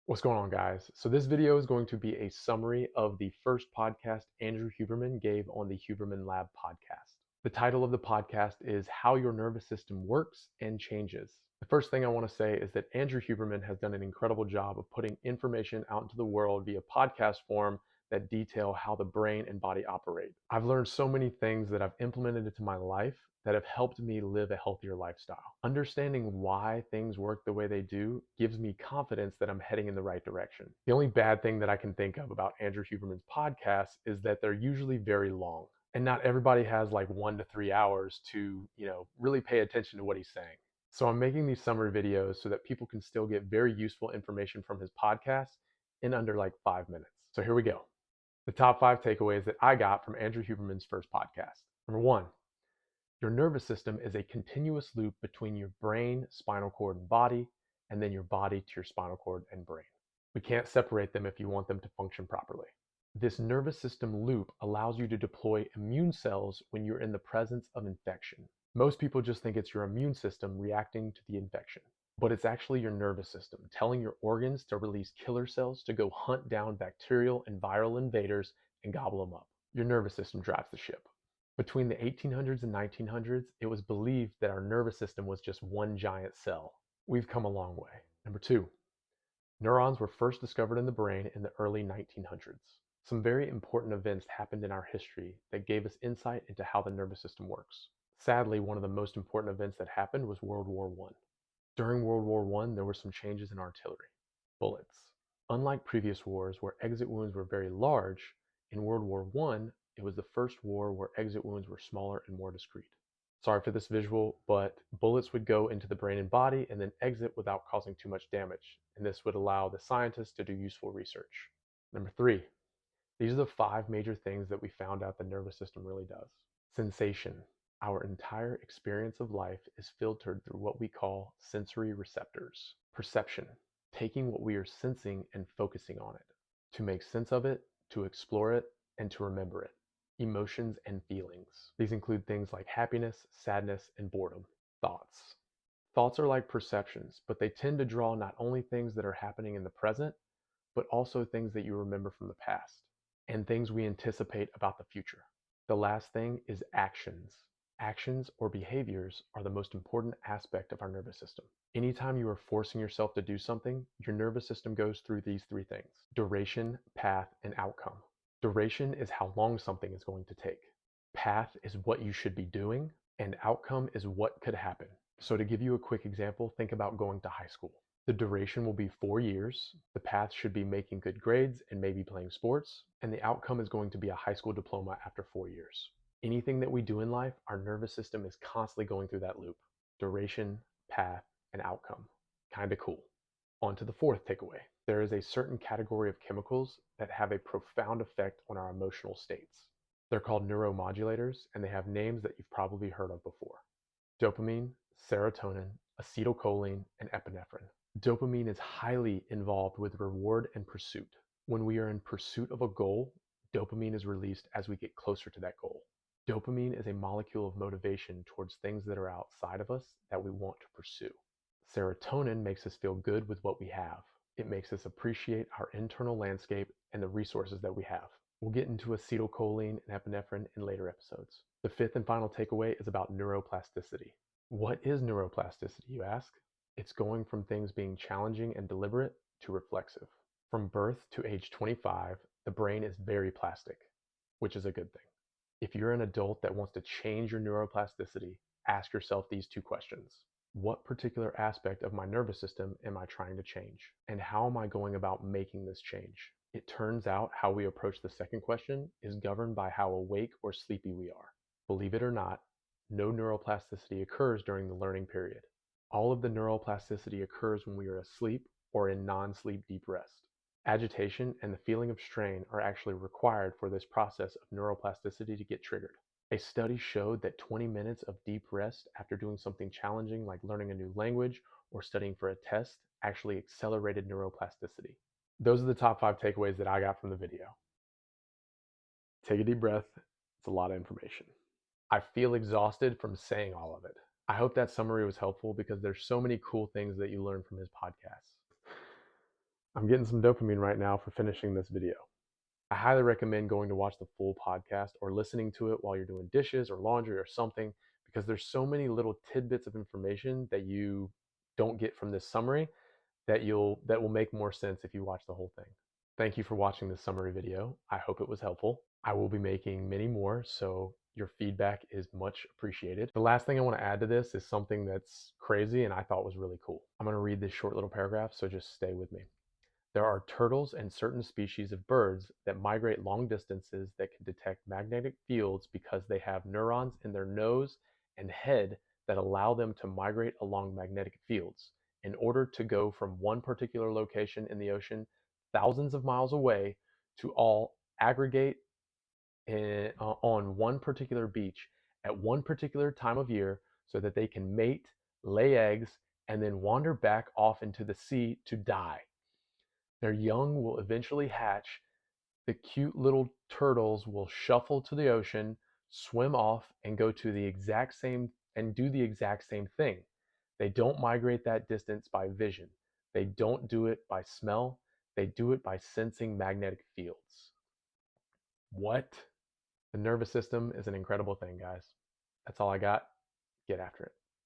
What's going on, guys? So this video is going to be a summary of the first podcast Andrew Huberman gave on the Huberman Lab podcast. The title of the podcast is How Your Nervous System Works and Changes. The first thing I want to say is that Andrew Huberman has done an incredible job of putting information out into the world via podcast form that detail how the brain and body operate. I've learned so many things that I've implemented into my life that have helped me live a healthier lifestyle. Understanding why things work the way they do gives me confidence that I'm heading in the right direction. The only bad thing that I can think of about Andrew Huberman's podcasts is that they're usually very long. And not everybody has like 1 to 3 hours to, really pay attention to what he's saying. So I'm making these summary videos so that people can still get very useful information from his podcast in under like 5 minutes. So here we go. The top 5 takeaways that I got from Andrew Huberman's first podcast. Number 1, your nervous system is a continuous loop between your brain, spinal cord, and body, and then your body to your spinal cord and brain. We can't separate them if you want them to function properly. This nervous system loop allows you to deploy immune cells when you're in the presence of infection. Most people just think it's your immune system reacting to the infection, but it's actually your nervous system telling your organs to release killer cells to go hunt down bacterial and viral invaders and gobble them up. Your nervous system drives the ship. Between the 1800s and 1900s, it was believed that our nervous system was just one giant cell. We've come a long way. Number 2, neurons were first discovered in the brain in the early 1900s. Some very important events happened in our history that gave us insight into how the nervous system works. Sadly, one of the most important events that happened was World War I. During World War I, there were some changes in artillery. Bullets. Unlike previous wars where exit wounds were very large, in World War I, it was the first war where exit wounds were smaller and more discreet. Sorry for this visual, but bullets would go into the brain and body and then exit without causing too much damage, and this would allow the scientists to do useful research. Number 3, these are the 5 major things that we found out the nervous system really does. Sensation. Our entire experience of life is filtered through what we call sensory receptors. Perception. Taking what we are sensing and focusing on it. To make sense of it, to explore it, and to remember it. Emotions and feelings. These include things like happiness, sadness, and boredom. Thoughts. Thoughts are like perceptions, but they tend to draw not only things that are happening in the present, but also things that you remember from the past, and things we anticipate about the future. The last thing is actions. Actions or behaviors are the most important aspect of our nervous system. Anytime you are forcing yourself to do something, your nervous system goes through these 3 things: duration, path, and outcome. Duration is how long something is going to take. Path is what you should be doing, and outcome is what could happen. So to give you a quick example, think about going to high school. The duration will be 4 years. The path should be making good grades and maybe playing sports, and the outcome is going to be a high school diploma after 4 years. Anything that we do in life, our nervous system is constantly going through that loop. Duration, path, and outcome. Kinda cool. On to the 4th takeaway. There is a certain category of chemicals that have a profound effect on our emotional states. They're called neuromodulators, and they have names that you've probably heard of before: dopamine, serotonin, acetylcholine, and epinephrine. Dopamine is highly involved with reward and pursuit. When we are in pursuit of a goal, dopamine is released as we get closer to that goal. Dopamine is a molecule of motivation towards things that are outside of us that we want to pursue. Serotonin makes us feel good with what we have. It makes us appreciate our internal landscape and the resources that we have. We'll get into acetylcholine and epinephrine in later episodes. The 5th and final takeaway is about neuroplasticity. What is neuroplasticity, you ask? It's going from things being challenging and deliberate to reflexive. From birth to age 25, the brain is very plastic, which is a good thing. If you're an adult that wants to change your neuroplasticity, ask yourself these 2 questions. What particular aspect of my nervous system am I trying to change? And how am I going about making this change? It turns out how we approach the second question is governed by how awake or sleepy we are. Believe it or not, no neuroplasticity occurs during the learning period. All of the neuroplasticity occurs when we are asleep or in non-sleep deep rest. Agitation and the feeling of strain are actually required for this process of neuroplasticity to get triggered. A study showed that 20 minutes of deep rest after doing something challenging like learning a new language or studying for a test actually accelerated neuroplasticity. Those are the top 5 takeaways that I got from the video. Take a deep breath. It's a lot of information. I feel exhausted from saying all of it. I hope that summary was helpful because there's so many cool things that you learn from his podcast. I'm getting some dopamine right now for finishing this video. I highly recommend going to watch the full podcast or listening to it while you're doing dishes or laundry or something, because there's so many little tidbits of information that you don't get from this summary that will make more sense if you watch the whole thing. Thank you for watching this summary video. I hope it was helpful. I will be making many more, so your feedback is much appreciated. The last thing I want to add to this is something that's crazy and I thought was really cool. I'm going to read this short little paragraph, so just stay with me. There are turtles and certain species of birds that migrate long distances that can detect magnetic fields because they have neurons in their nose and head that allow them to migrate along magnetic fields in order to go from one particular location in the ocean thousands of miles away to all aggregate on one particular beach at one particular time of year so that they can mate, lay eggs, and then wander back off into the sea to die. Their young will eventually hatch. The cute little turtles will shuffle to the ocean, swim off, and go to the exact same and do the exact same thing. They don't migrate that distance by vision. They don't do it by smell. They do it by sensing magnetic fields. What? The nervous system is an incredible thing, guys. That's all I got. Get after it.